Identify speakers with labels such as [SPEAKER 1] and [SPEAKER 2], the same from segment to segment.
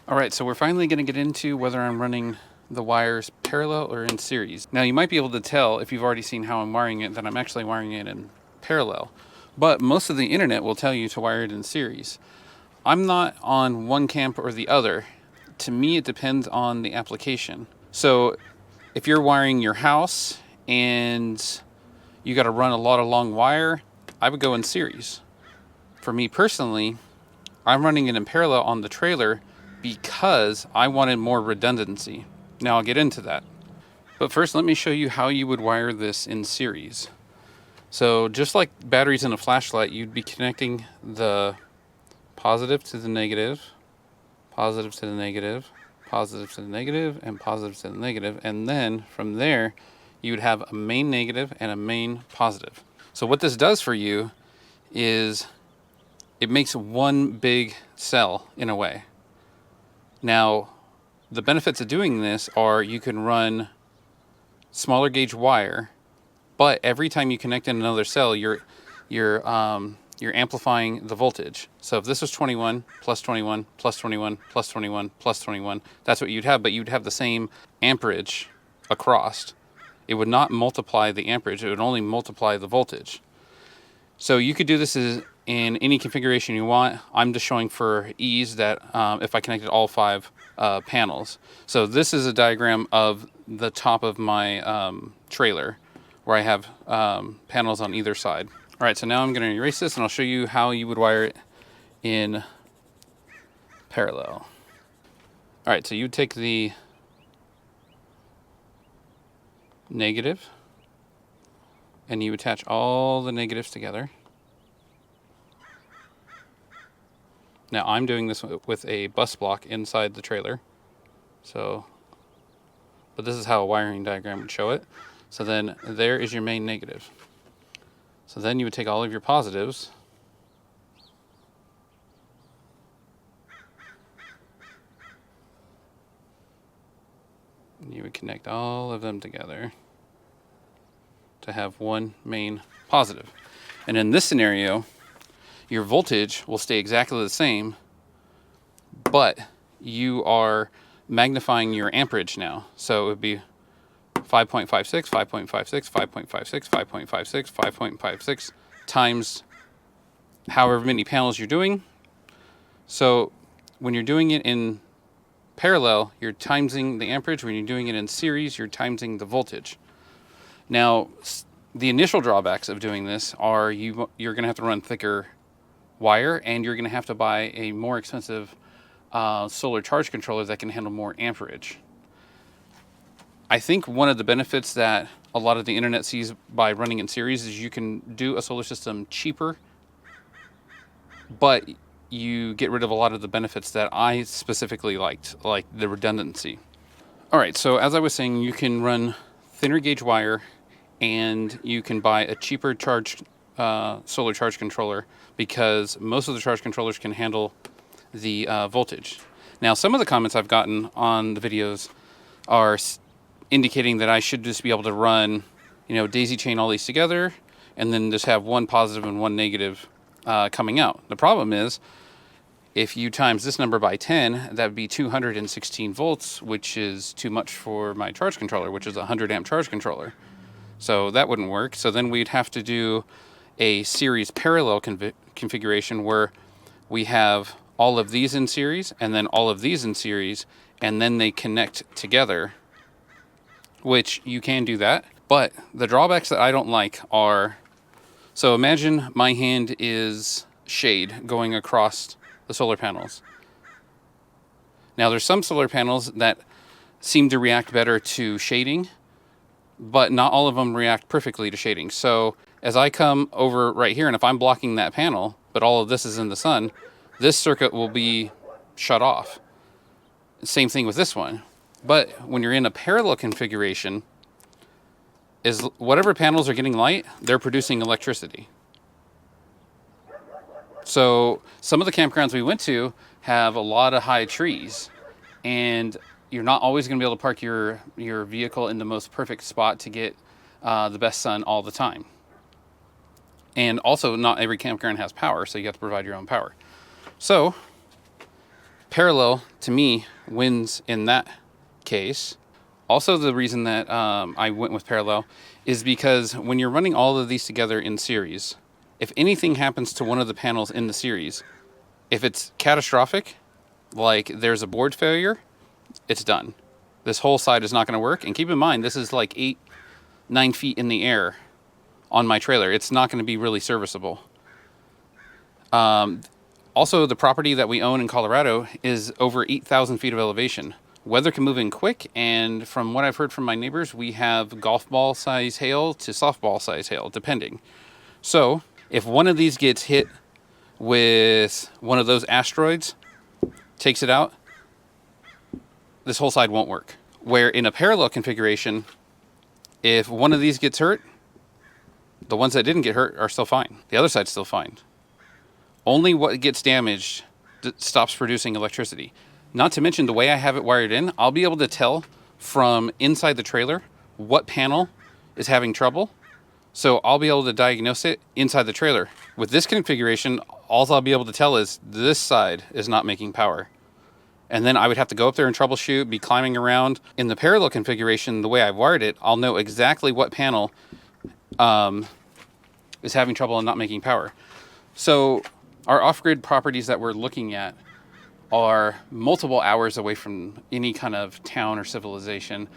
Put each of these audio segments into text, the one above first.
[SPEAKER 1] All right, so we're finally going to get into whether I'm running the wires parallel or in series. Now you might be able to tell if you've already seen how I'm wiring it that I'm actually wiring it in parallel, but most of the internet will tell you to wire it in series. I'm not on one camp or the other. To me, it depends on the application. So if you're wiring your house and you got to run a lot of long wire, I would go in series. For me personally, I'm running it in parallel on the trailer because I wanted more redundancy. Now I'll get into that. But first, let me show you how you would wire this in series. So just like batteries in a flashlight, you'd be connecting the positive to the negative, positive to the negative, positive to the negative, and positive to the negative. And then from there, you would have a main negative and a main positive. So what this does for you is it makes one big cell in a way. Now, the benefits of doing this are you can run smaller gauge wire, but every time you connect in another cell, you're amplifying the voltage. So if this was 21 plus 21 plus 21 plus 21 plus 21, that's what you'd have, but you'd have the same amperage across. It would not multiply the amperage, it would only multiply the voltage. So you could do this in any configuration you want. I'm just showing for ease that if I connected all 5 panels. So this is a diagram of the top of my trailer where I have panels on either side. All right, so now I'm going to erase this and I'll show you how you would wire it in parallel. All right, so you take the negative and you attach all the negatives together. Now I'm doing this with a bus block inside the trailer. But this is how a wiring diagram would show it. So then there is your main negative. So then you would take all of your positives and you would connect all of them together to have one main positive. And in this scenario, your voltage will stay exactly the same, but you are magnifying your amperage now. So it would be 5.56, 5.56, 5.56, 5.56, 5.56 times however many panels you're doing. So when you're doing it in parallel, you're timesing the amperage. When you're doing it in series, you're timesing the voltage. Now, the initial drawbacks of doing this are you're going to have to run thicker wire, and you're going to have to buy a more expensive solar charge controller that can handle more amperage. I think one of the benefits that a lot of the internet sees by running in series is you can do a solar system cheaper, but you get rid of a lot of the benefits that I specifically liked, like the redundancy. All right, so as I was saying, you can run thinner gauge wire and you can buy a cheaper solar charge controller because most of the charge controllers can handle the voltage. Now, some of the comments I've gotten on the videos are indicating that I should just be able to run, daisy chain all these together and then just have one positive and one negative coming out. The problem is, if you times this number by 10, that would be 216 volts, which is too much for my charge controller, which is a 100 amp charge controller. So that wouldn't work. So then we'd have to do a series parallel configuration where we have all of these in series and then all of these in series, and then they connect together, which you can do that. But the drawbacks that I don't like are, so imagine my hand is shade going across the solar panels. Now there's some solar panels that seem to react better to shading, but not all of them react perfectly to shading. So as I come over right here, and if I'm blocking that panel, but all of this is in the sun, this circuit will be shut off. Same thing with this one. But when you're in a parallel configuration, is whatever panels are getting light, they're producing electricity. So some of the campgrounds we went to have a lot of high trees, and you're not always going to be able to park your vehicle in the most perfect spot to get the best sun all the time. And also, not every campground has power, so you have to provide your own power. So Parallel, to me, wins in that case. Also, the reason that I went with parallel is because when you're running all of these together in series, if anything happens to one of the panels in the series, if it's catastrophic, like there's a board failure, it's done. This whole side is not going to work. And keep in mind, this is like 8-9 feet in the air on my trailer. It's not going to be really serviceable. Also, the property that we own in Colorado is over 8,000 feet of elevation. Weather can move in quick, and from what I've heard from my neighbors, we have golf ball size hail to softball size hail, depending. So, if one of these gets hit with one of those asteroids, takes it out, this whole side won't work. Where in a parallel configuration, if one of these gets hurt, the ones that didn't get hurt are still fine. The other side's still fine. Only what gets damaged stops producing electricity. Not to mention the way I have it wired in, I'll be able to tell from inside the trailer what panel is having trouble. So I'll be able to diagnose it inside the trailer. With this configuration, all I'll be able to tell is this side is not making power. And then I would have to go up there and troubleshoot, be climbing around. In the parallel configuration, the way I've wired it, I'll know exactly what panel is having trouble and not making power. So our off-grid properties that we're looking at are multiple hours away from any kind of town or civilization.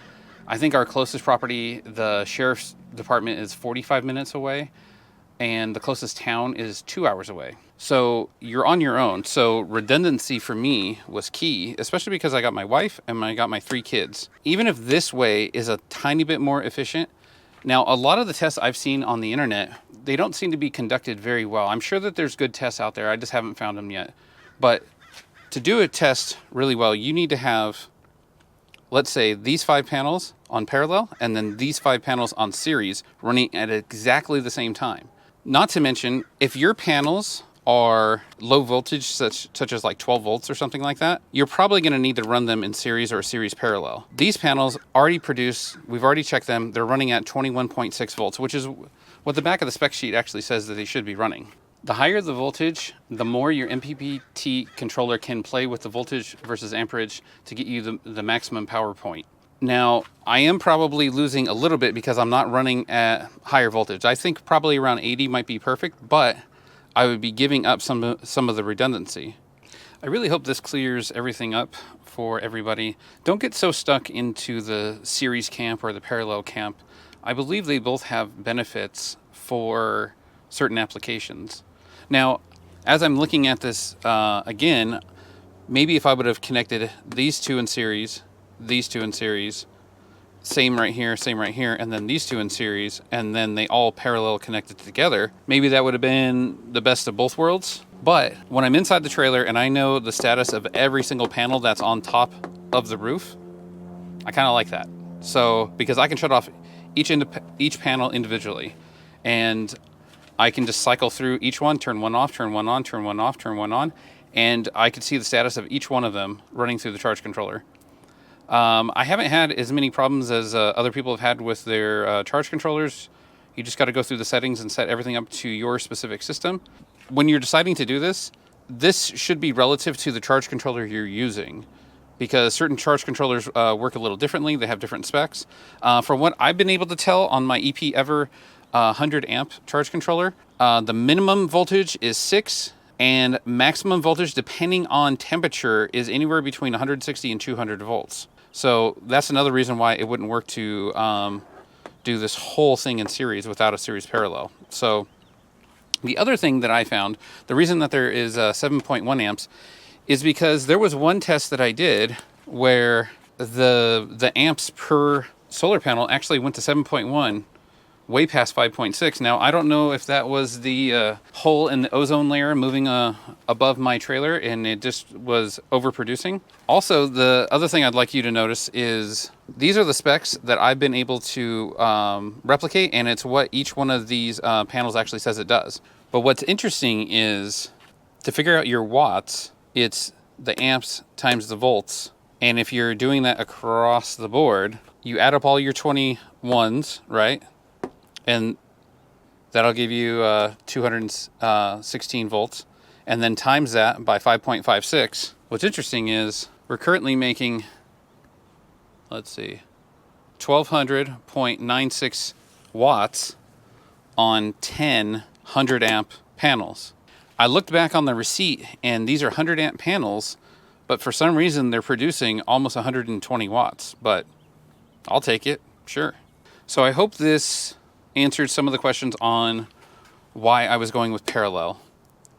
[SPEAKER 1] I think our closest property, the sheriff's department, is 45 minutes away, and the closest town is 2 hours away. So you're on your own. So redundancy for me was key, especially because I got my wife and I got my 3 kids. Even if this way is a tiny bit more efficient, now a lot of the tests I've seen on the internet, they don't seem to be conducted very well. I'm sure that there's good tests out there. I just haven't found them yet. But to do a test really well, you need to have, let's say, these 5 panels on parallel and then these 5 panels on series running at exactly the same time. Not to mention, if your panels are low voltage, such as like 12 volts or something like that, you're probably going to need to run them in series or series parallel. These panels already produce, we've already checked them, they're running at 21.6 volts, which is what the back of the spec sheet actually says that they should be running. The higher the voltage, the more your MPPT controller can play with the voltage versus amperage to get you the maximum power point. Now, I am probably losing a little bit because I'm not running at higher voltage. I think probably around 80 might be perfect, but I would be giving up some of the redundancy. I really hope this clears everything up for everybody. Don't get so stuck into the series camp or the parallel camp. I believe they both have benefits for certain applications. Now, as I'm looking at this again, maybe if I would have connected these 2 in series, these 2 in series, same right here, and then these 2 in series, and then they all parallel connected together, maybe that would have been the best of both worlds. But when I'm inside the trailer and I know the status of every single panel that's on top of the roof, I kind of like that. So, because I can shut off each panel individually, and I can just cycle through each one, turn one off, turn one on, turn one off, turn one on, and I can see the status of each one of them running through the charge controller. I haven't had as many problems as other people have had with their charge controllers. You just got to go through the settings and set everything up to your specific system. When you're deciding to do this, this should be relative to the charge controller you're using, because certain charge controllers work a little differently. They have different specs. From what I've been able to tell on my EP Ever 100 amp charge controller, the minimum voltage is 6, and maximum voltage, depending on temperature, is anywhere between 160 and 200 volts. So that's another reason why it wouldn't work to do this whole thing in series without a series parallel. So the other thing that I found, the reason that there is 7.1 amps, is because there was one test that I did where the amps per solar panel actually went to 7.1, way past 5.6. Now, I don't know if that was the hole in the ozone layer moving above my trailer and it just was overproducing. Also, the other thing I'd like you to notice is these are the specs that I've been able to replicate, and it's what each one of these panels actually says it does. But what's interesting is to figure out your watts, it's the amps times the volts. And if you're doing that across the board, you add up all your 21s, right? And that'll give you 216 volts. And then times that by 5.56, What's interesting is we're currently making, let's see, 1200.96 watts on 10 100 amp panels. I looked back on the receipt and these are 100 amp panels, but for some reason they're producing almost 120 watts, but I'll take it, sure. So I hope this answered some of the questions on why I was going with parallel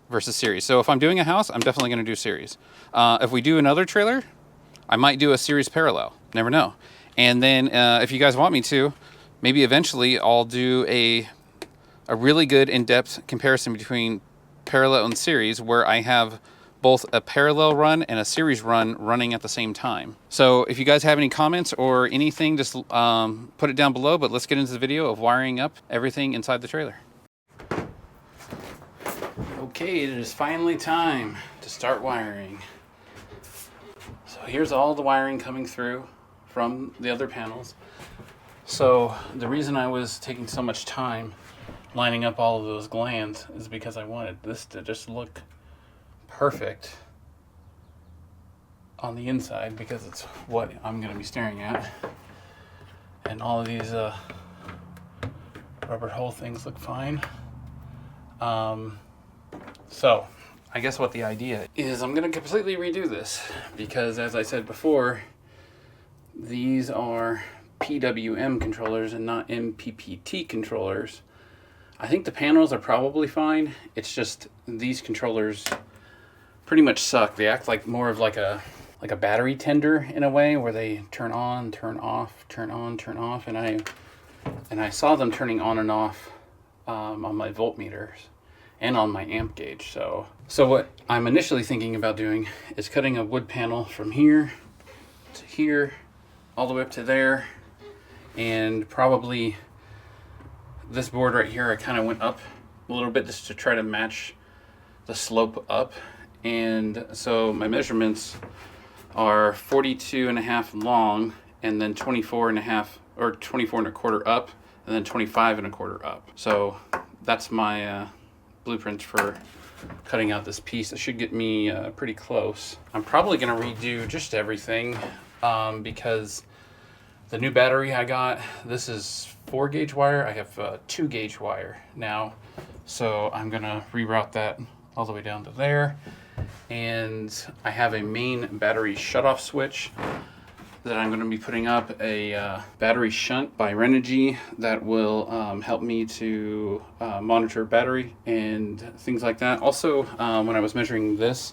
[SPEAKER 1] versus series. So if I'm doing a house, I'm definitely going to do series. If we do another trailer, I might do a series parallel. Never know. And then if you guys want me to, maybe eventually I'll do a really good in-depth comparison between parallel and series where I have both a parallel run and a series run running at the same time. So if you guys have any comments or anything, just put it down below, but let's get into the video of wiring up everything inside the trailer. Okay, it is finally time to start wiring. So here's all the wiring coming through from the other panels. So the reason I was taking so much time lining up all of those glands is because I wanted this to just look perfect on the inside, because it's what I'm going to be staring at. And all of these rubber hole things look fine. So I guess what the idea is, I'm going to completely redo this because, as I said before, these are PWM controllers and not MPPT controllers. I think the panels are probably fine. It's just these controllers pretty much suck. They act like more of like a battery tender in a way, where they turn on, turn off, turn on, turn off, and I saw them turning on and off on my voltmeters and on my amp gauge. So what I'm initially thinking about doing is cutting a wood panel from here to here, all the way up to there, and probably this board right here, I kind of went up a little bit just to try to match the slope up. And so my measurements are 42.5 long, and then 24.5 or 24.25 up, and then 25.25 up. So that's my blueprint for cutting out this piece. It should get me pretty close. I'm probably gonna redo just everything because the new battery I got, this is 4-gauge wire. I have 2-gauge wire now. So I'm gonna reroute that all the way down to there. And I have a main battery shutoff switch that I'm going to be putting up, a battery shunt by Renogy that will help me to monitor battery and things like that. Also, when I was measuring this,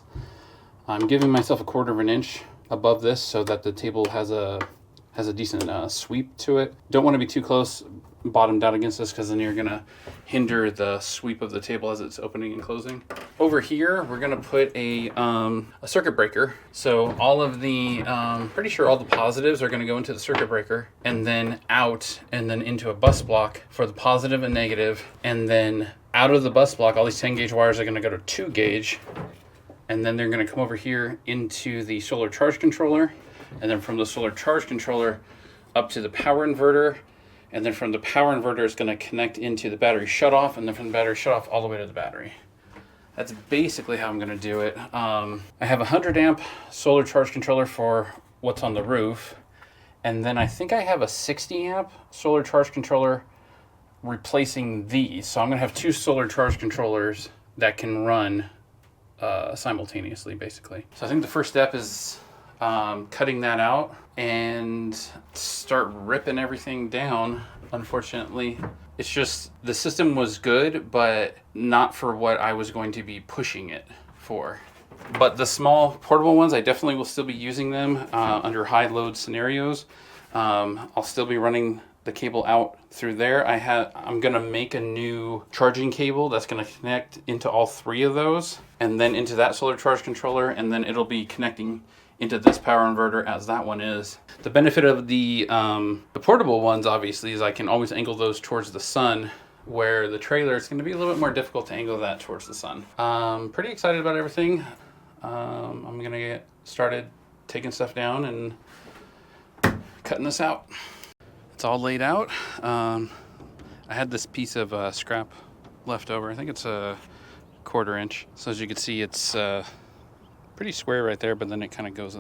[SPEAKER 1] I'm giving myself 1/4 inch above this so that the table has a decent sweep to it. Don't want to be too close, bottomed out against this, because then you're going to hinder the sweep of the table as it's opening and closing. Over here, we're going to put a circuit breaker. So all of the, pretty sure all the positives are going to go into the circuit breaker, and then out, and then into a bus block for the positive and negative. And then out of the bus block, all these 10-gauge wires are going to go to 2-gauge. And then they're going to come over here into the solar charge controller. And then from the solar charge controller up to the power inverter. And then from the power inverter, it's going to connect into the battery shutoff, and then from the battery shutoff all the way to the battery. That's basically how I'm going to do it. I have a 100 amp solar charge controller for what's on the roof. And then I think I have a 60 amp solar charge controller replacing these. So I'm going to have 2 solar charge controllers that can run simultaneously, basically. So I think the first step is cutting that out and start ripping everything down. Unfortunately, it's just the system was good, but not for what I was going to be pushing it for. But the small portable ones, I definitely will still be using them under high load scenarios. I'll still be running the cable out through there. I'm gonna make a new charging cable that's gonna connect into all 3 of those, and then into that solar charge controller, and then it'll be connecting into this power inverter as that one is. The benefit of the portable ones, obviously, is I can always angle those towards the sun, where the trailer, it's going to be a little bit more difficult to angle that towards the sun. Pretty excited about everything. I'm going to get started taking stuff down and cutting this out. It's all laid out. I had this piece of scrap left over. I think it's a 1/4 inch. So as you can see, it's pretty square right there, but then it kind of goes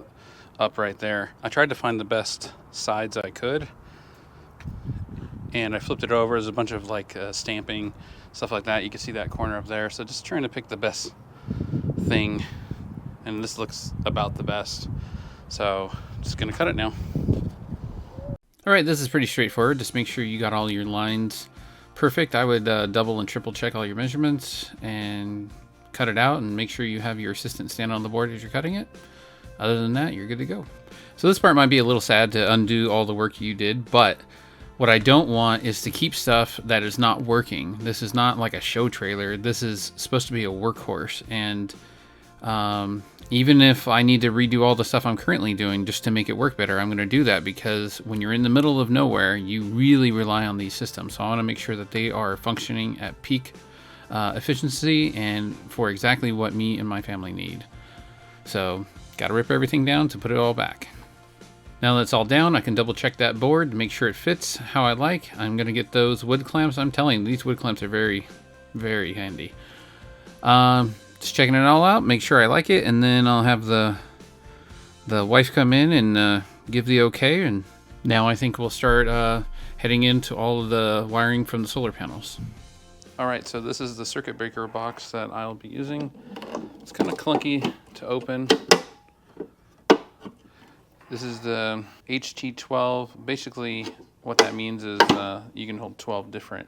[SPEAKER 1] up right there. I tried to find the best sides I could, and I flipped it over. There's a bunch of like stamping, stuff like that. You can see that corner up there. So just trying to pick the best thing, and this looks about the best. So just gonna cut it now. All right, this is pretty straightforward. Just make sure you got all your lines perfect. I would double and triple check all your measurements and cut it out, and make sure you have your assistant stand on the board as you're cutting it. Other than that, you're good to go. So this part might be a little sad to undo all the work you did, but what I don't want is to keep stuff that is not working. This is not like a show trailer. This is supposed to be a workhorse. And even if I need to redo all the stuff I'm currently doing just to make it work better, I'm going to do that, because when you're in the middle of nowhere, you really rely on these systems. So I want to make sure that they are functioning at peak efficiency and for exactly what me and my family need. So got to rip everything down to put it all back. Now that it's all down, I can double check that board to make sure it fits how I like. I'm going to get those wood clamps. I'm telling you, these wood clamps are very, very handy. Just checking it all out, make sure I like it, and then I'll have the wife come in and give the okay. And now I think we'll start heading into all of the wiring from the solar panels. All right, so this is the circuit breaker box that I'll be using. It's kind of clunky to open. This is the HT12. Basically, what that means is you can hold 12 different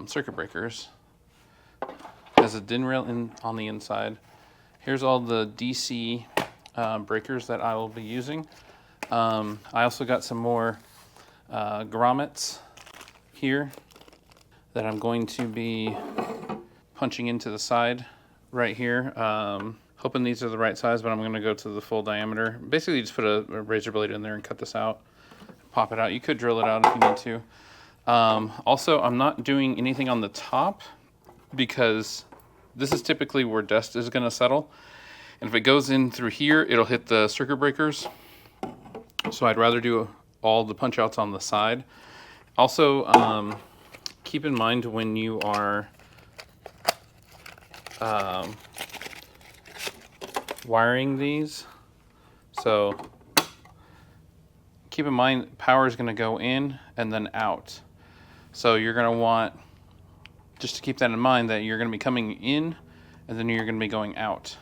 [SPEAKER 1] circuit breakers. Has a DIN rail on the inside. Here's all the DC breakers that I will be using. I also got some more grommets here that I'm going to be punching into the side right here. Hoping these are the right size, but I'm going to go to the full diameter. Basically, just put a razor blade in there and cut this out, pop it out. You could drill it out if you need to. Also, I'm not doing anything on the top because this is typically where dust is going to settle. And if it goes in through here, it'll hit the circuit breakers. So I'd rather do all the punch outs on the side. Also, keep in mind when you are wiring these, so keep in mind power is going to go in and then out. So you're going to want just to keep that in mind, that you're going to be coming in and then you're going to be going out.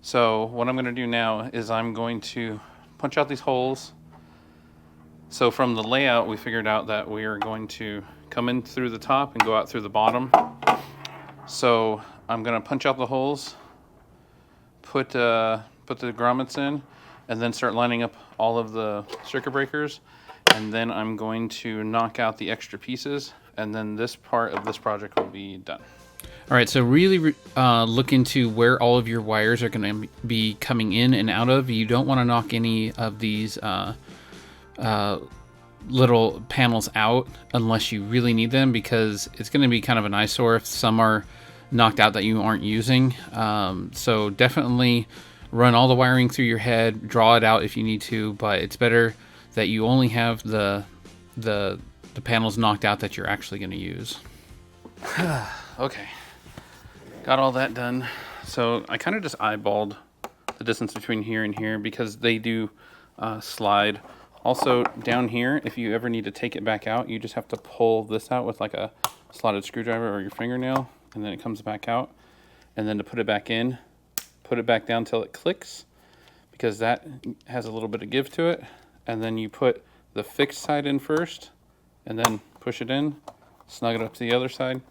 [SPEAKER 1] So what I'm going to do now is I'm going to punch out these holes. So from the layout, we figured out that we are going to come in through the top and go out through the bottom. So I'm going to punch out the holes, put the grommets in, and then start lining up all of the circuit breakers. And then I'm going to knock out the extra pieces, and then this part of this project will be done. All right, so really look into where all of your wires are going to be coming in and out of. You don't want to knock any of these little panels out unless you really need them, because it's going to be kind of an eyesore if some are knocked out that you aren't using. So definitely run all the wiring through your head, draw it out if you need to, but it's better that you only have the panels knocked out that you're actually going to use. Okay, got all that done. So I kind of just eyeballed the distance between here and here because they do slide. Also down here, if you ever need to take it back out, you just have to pull this out with like a slotted screwdriver or your fingernail, and then it comes back out. And then to put it back in, put it back down till it clicks, because that has a little bit of give to it. And then you put the fixed side in first, and then push it in, snug it up to the other side.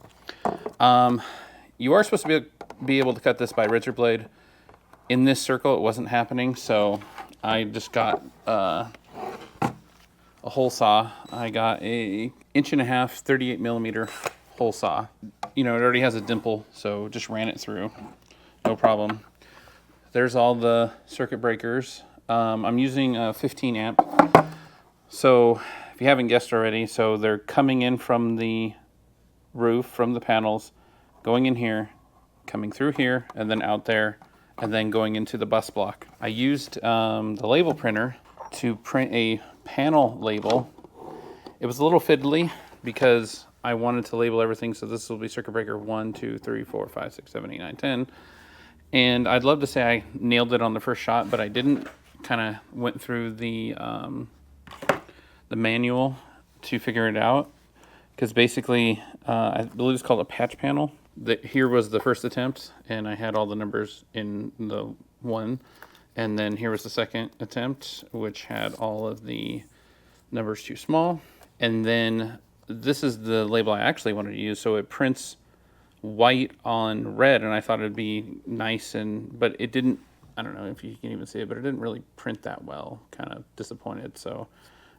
[SPEAKER 1] You are supposed to be able to cut this by razor blade. In this circle, it wasn't happening, so I just got a hole saw. I got a 1.5" 38 millimeter hole saw. You know, it already has a dimple, so just ran it through, no problem. There's all the circuit breakers. I'm using a 15 amp. So if you haven't guessed already, so they're coming in from the roof, from the panels, going in here, coming through here, and then out there, and then going into the bus block. I used the label printer to print a panel label. It was a little fiddly because I wanted to label everything. So this will be circuit breaker 1, 2, 3, 4, 5, 6, 7, 8, 9, 10. And I'd love to say I nailed it on the first shot, but I didn't. Kind of went through the manual to figure it out, because basically I believe it's called a patch panel. Here was the first attempt, and I had all the numbers in the one, and then here was the second attempt, which had all of the numbers too small. And then this is the label I actually wanted to use, so it prints white on red, and I thought it'd be nice, but it didn't. I don't know if you can even see it, but it didn't really print that well. Kind of disappointed, so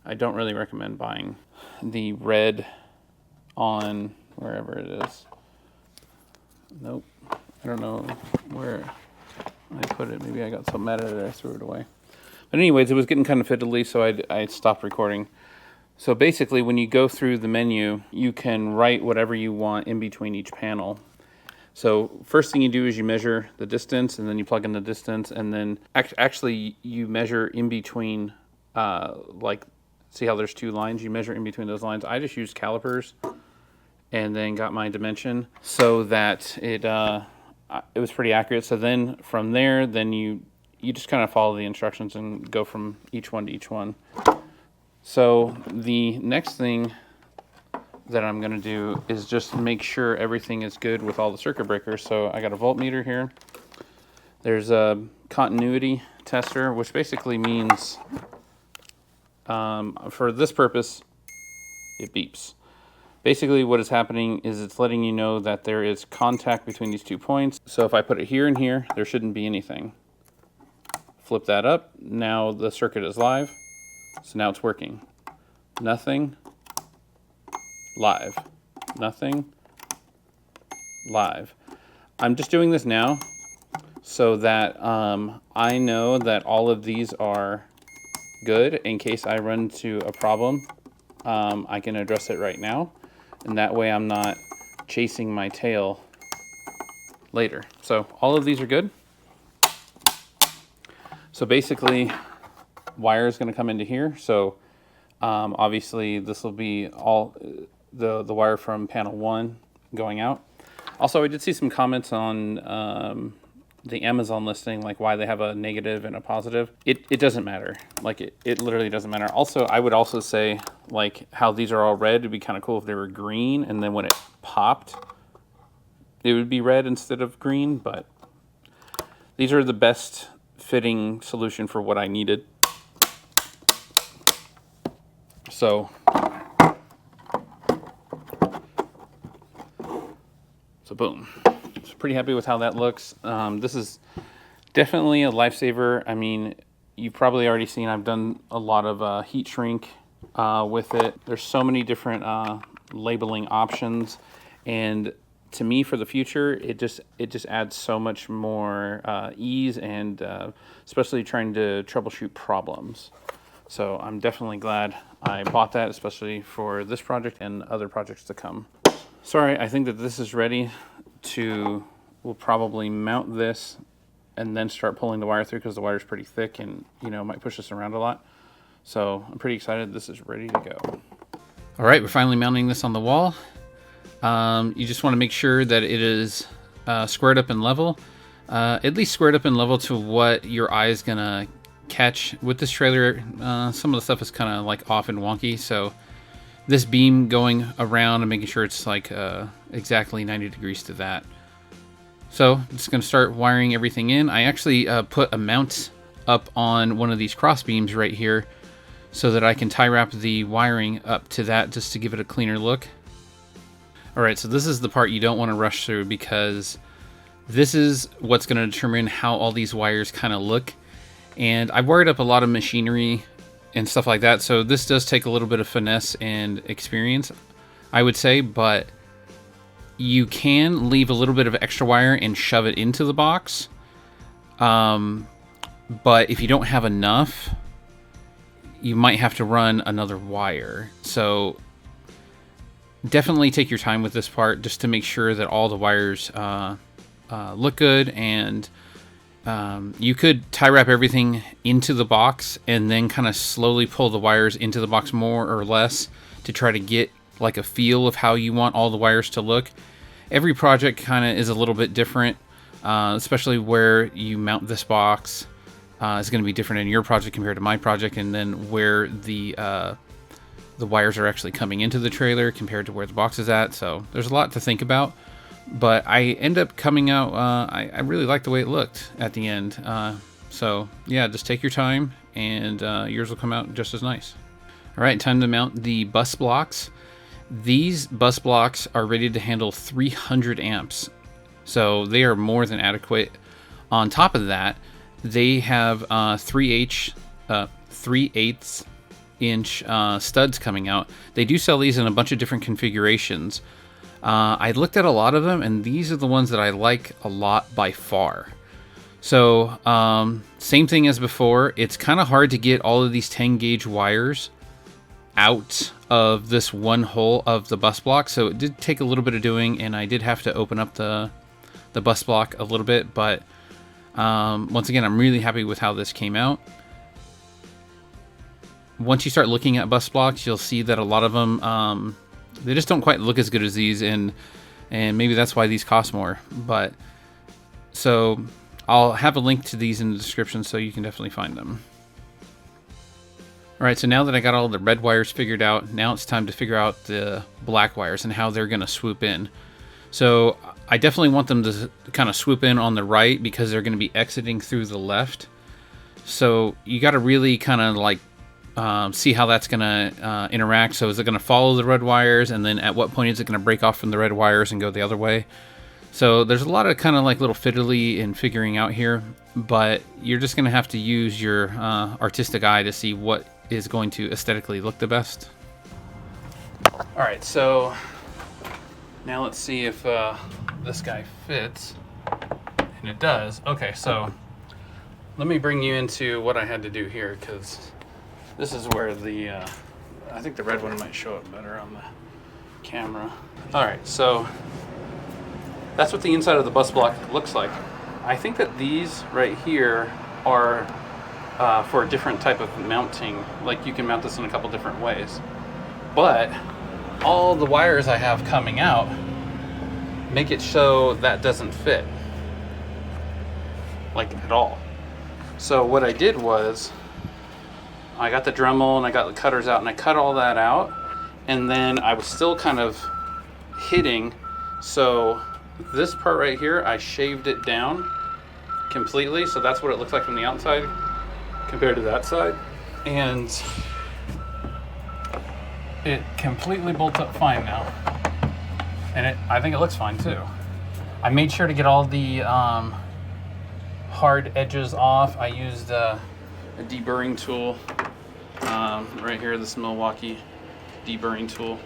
[SPEAKER 1] I don't really recommend buying the red on wherever it is. Nope, I don't know where I put it. Maybe I got so mad at it I threw it away. But anyways, it was getting kind of fiddly, so I stopped recording. So basically, when you go through the menu, you can write whatever you want in between each panel. So first thing you do is you measure the distance, and then you plug in the distance, and then actually you measure in between, like, see how there's two lines? You measure in between those lines. I just used calipers and then got my dimension so that it was pretty accurate. So then from there, then you just kind of follow the instructions and go from each one to each one. So the next thing that I'm going to do is just make sure everything is good with all the circuit breakers. So I got a voltmeter here. There's a continuity tester, which basically means for this purpose, it beeps. Basically what is happening is it's letting you know that there is contact between these 2 points. So if I put it here and here, there shouldn't be anything. Flip that up. Now the circuit is live. So now it's working. Nothing. Live. Nothing. Live. I'm just doing this now so that I know that all of these are good in case I run into a problem. I can address it right now, and that way I'm not chasing my tail later. So all of these are good. So basically, wire is going to come into here. So obviously this will be all the wire from panel 1 going out. Also, I did see some comments on the Amazon listing, like why they have a negative and a positive. It doesn't matter. Like it literally doesn't matter. Also, I would also say, like, how these are all red, it'd be kind of cool if they were green, and then when it popped, it would be red instead of green. But these are the best fitting solution for what I needed. So boom. So pretty happy with how that looks. This is definitely a lifesaver. I mean, you've probably already seen I've done a lot of heat shrink with it. There's so many different labeling options, and to me, for the future, it just adds so much more ease, and especially trying to troubleshoot problems. So I'm definitely glad I bought that, especially for this project and other projects to come. Sorry, I think that this is ready to, we'll probably mount this and then start pulling the wire through, because the wire is pretty thick and, you know, might push this around a lot. So I'm pretty excited. This is ready to go. All right, we're finally mounting this on the wall. You just want to make sure that it is squared up and level, at least squared up and level to what your eye is gonna catch. With this trailer, some of the stuff is kind of like off and wonky, so this beam going around and making sure it's like exactly 90 degrees to that. So I'm just going to start wiring everything in. I actually put a mount up on one of these cross beams right here so that I can tie wrap the wiring up to that, just to give it a cleaner look. All right, so this is the part you don't want to rush through, because this is what's going to determine how all these wires kind of look. And I've wired up a lot of machinery and stuff like that, so this does take a little bit of finesse and experience, I would say, but you can leave a little bit of extra wire and shove it into the box. But if you don't have enough, you might have to run another wire. So definitely take your time with this part, just to make sure that all the wires look good. And you could tie wrap everything into the box and then kind of slowly pull the wires into the box more or less to try to get like a feel of how you want all the wires to look. Every project kind of is a little bit different. especially where you mount this box is going to be different in your project compared to my project, and then where the wires are actually coming into the trailer compared to where the box is at. So there's a lot to think about, but I end up coming out, I really like the way it looked at the end. So yeah, just take your time, and yours will come out just as nice. All right, time to mount the bus blocks. These bus blocks are rated to handle 300 amps, so they are more than adequate. On top of that, they have 3/8 inch studs coming out. They do sell these in a bunch of different configurations. I looked at a lot of them, and these are the ones that I like a lot by far. So same thing as before, it's kind of hard to get all of these 10 gauge wires out of this one hole of the bus block, so it did take a little bit of doing, and I did have to open up the bus block a little bit, but once again, I'm really happy with how this came out. Once you start looking at bus blocks, you'll see that a lot of them, they just don't quite look as good as these, and maybe that's why these cost more. But so I'll have a link to these in the description, so you can definitely find them. All right, so now that I got all the red wires figured out, now it's time to figure out the black wires and how they're going to swoop in. So I definitely want them to kind of swoop in on the right because they're going to be exiting through the left. So you got to really kind of like see how that's going to interact. So is it going to follow the red wires, and then at what point is it going to break off from the red wires and go the other way? So there's a lot of kind of like little fiddly in figuring out here, but you're just going to have to use your artistic eye to see what is going to aesthetically look the best. All right, so now let's see if this guy fits, and it does. Okay, so let me bring you into what I had to do here, because this is where the I think the red one might show up better on the camera. All right, so that's what the inside of the bus block looks like. I think that these right here are for a different type of mounting. Like, you can mount this in a couple different ways, but all the wires I have coming out make it so that doesn't fit, like, at all. So what I did was I got the Dremel and I got the cutters out, and I cut all that out, and then I was still kind of hitting. So this part right here, I shaved it down completely, so that's what it looks like from the outside compared to that side, and it completely bolts up fine now, and I think it looks fine too. I made sure to get all the hard edges off. I used a deburring tool right here, this Milwaukee deburring tool,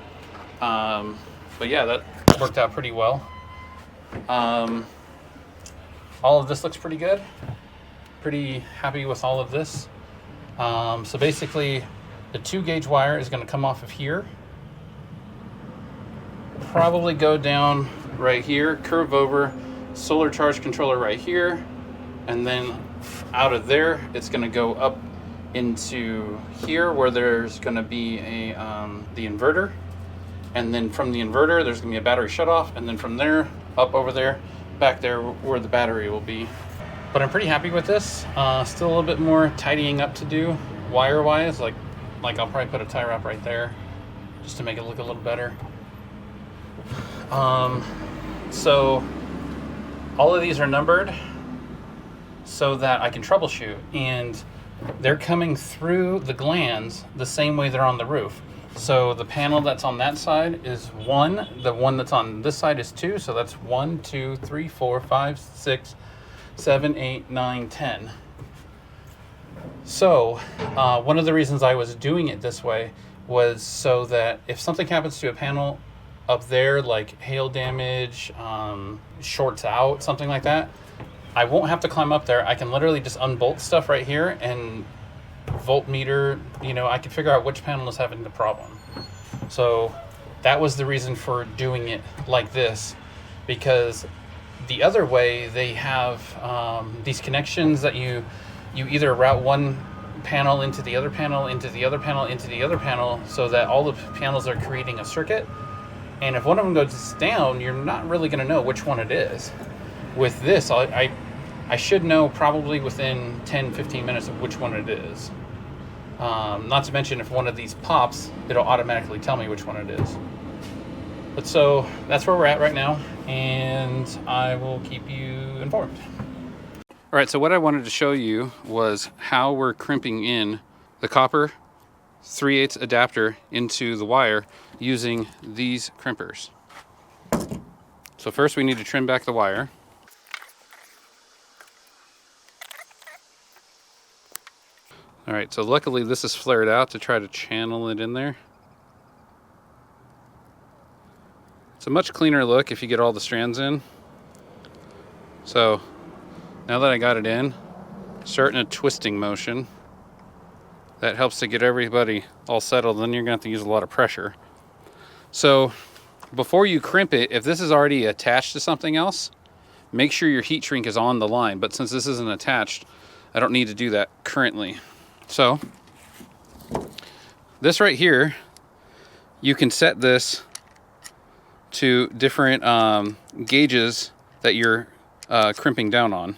[SPEAKER 1] but yeah, that worked out pretty well. All of this looks pretty good. Pretty happy with all of this. So basically, the 2 gauge wire is going to come off of here, probably go down right here, curve over, solar charge controller right here, and then out of there it's going to go up into here where there's going to be a the inverter, and then from the inverter there's going to be a battery shut off, and then from there up over there, back there where the battery will be. But I'm pretty happy with this. Still a little bit more tidying up to do wire wise, like I'll probably put a tie wrap right there just to make it look a little better. So all of these are numbered so that I can troubleshoot, and they're coming through the glands the same way they're on the roof. So the panel that's on that side is 1, the one that's on this side is 2, so that's 1, 2, 3, 4, 5, 6, 7, 8, 9, 10. So one of the reasons I was doing it this way was so that if something happens to a panel up there, like hail damage, shorts out, something like that, I won't have to climb up there. I can literally just unbolt stuff right here and voltmeter, I can figure out which panel is having the problem. So that was the reason for doing it like this, because the other way they have these connections that you either route one panel into the other panel, into the other panel, into the other panel, so that all the panels are creating a circuit. And if one of them goes down, you're not really going to know which one it is. with this, I should know probably within 10-15 minutes of which one it is. Not to mention, if one of these pops, it'll automatically tell me which one it is. But so that's where we're at right now, and I will keep you informed. All right, so what I wanted to show you was how we're crimping in the copper 3/8 adapter into the wire using these crimpers. So first we need to trim back the wire. All right, so luckily this is flared out to try to channel it in there. It's a much cleaner look if you get all the strands in. So now that I got it in, starting a twisting motion. That helps to get everybody all settled. Then you're going to have to use a lot of pressure. So before you crimp it, if this is already attached to something else, make sure your heat shrink is on the line. But since this isn't attached, I don't need to do that currently. So this right here, you can set this to different gauges that you're crimping down on.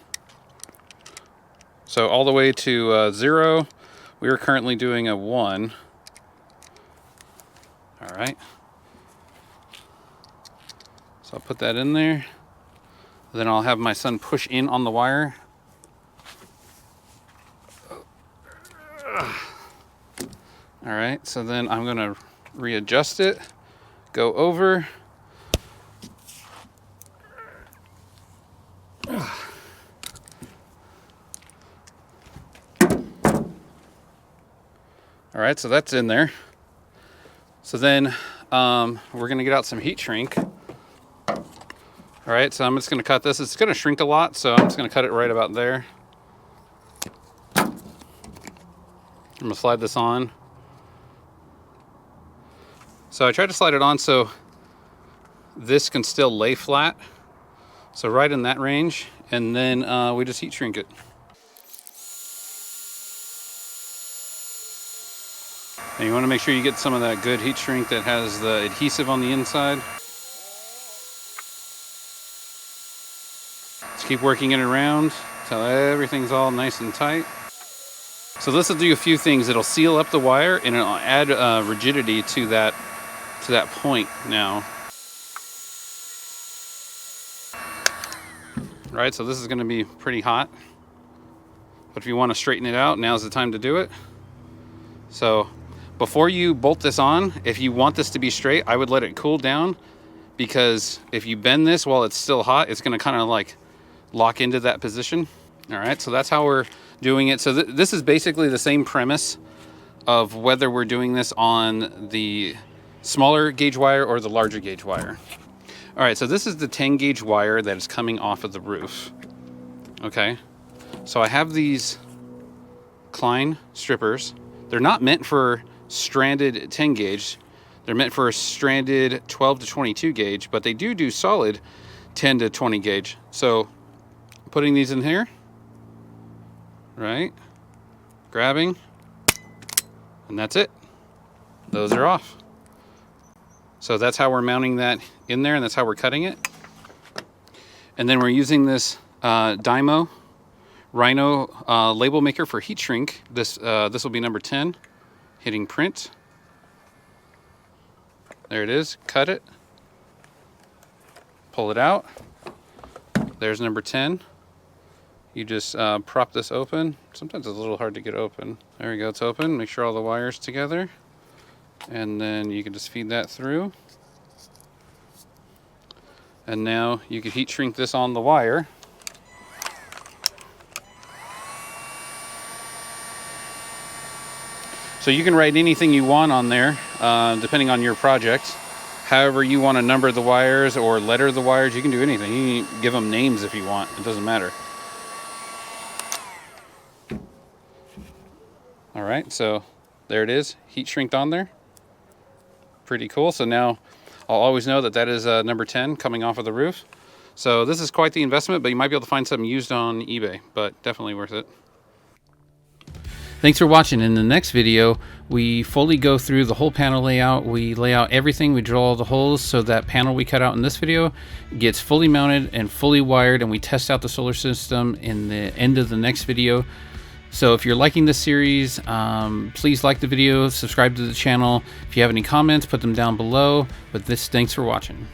[SPEAKER 1] So all the way to 0, we are currently doing a 1. All right. So I'll put that in there. Then I'll have my son push in on the wire. All right, so then I'm gonna readjust it, go over. All right, so that's in there. So then we're gonna get out some heat shrink. All right, so I'm just gonna cut this. It's gonna shrink a lot, so I'm just gonna cut it right about there. I'm gonna slide this on. So I tried to slide it on so this can still lay flat. So right in that range, and then we just heat shrink it. And you want to make sure you get some of that good heat shrink that has the adhesive on the inside. Just keep working it around until everything's all nice and tight. So this will do a few things. It'll seal up the wire and it'll add rigidity to that point now. All right, so this is going to be pretty hot. But if you want to straighten it out, now's the time to do it. So before you bolt this on, if you want this to be straight, I would let it cool down, because if you bend this while it's still hot, it's going to kind of like lock into that position. All right, so that's how we're doing it. So this is basically the same premise of whether we're doing this on the smaller gauge wire or the larger gauge wire. All right, so this is the 10 gauge wire that is coming off of the roof. Okay, so I have these Klein strippers. They're not meant for stranded 10 gauge. They're meant for a stranded 12 to 22 gauge, but they do solid 10 to 20 gauge. So putting these in here, right? Grabbing, and that's it. Those are off. So that's how we're mounting that in there, and that's how we're cutting it. And then we're using this Dimas Rhino label maker for heat shrink. This will be number 10. Hitting print. There it is. Cut it. Pull it out. There's number 10. You just prop this open. Sometimes it's a little hard to get open. There we go, it's open. Make sure all the wires together. And then you can just feed that through. And now you can heat shrink this on the wire. So you can write anything you want on there, depending on your project. However you want to number the wires or letter the wires, you can do anything. You can give them names if you want. It doesn't matter. All right, so there it is, heat shrinked on there. Pretty cool. So now I'll always know that that is number 10 coming off of the roof. So this is quite the investment, but you might be able to find something used on eBay, but definitely worth it. Thanks for watching. In the next video, we fully go through the whole panel layout. We lay out everything. We drill all the holes so that panel we cut out in this video gets fully mounted and fully wired, and we test out the solar system in the end of the next video. So if you're liking this series, please like the video, subscribe to the channel. If you have any comments, put them down below. Thanks for watching.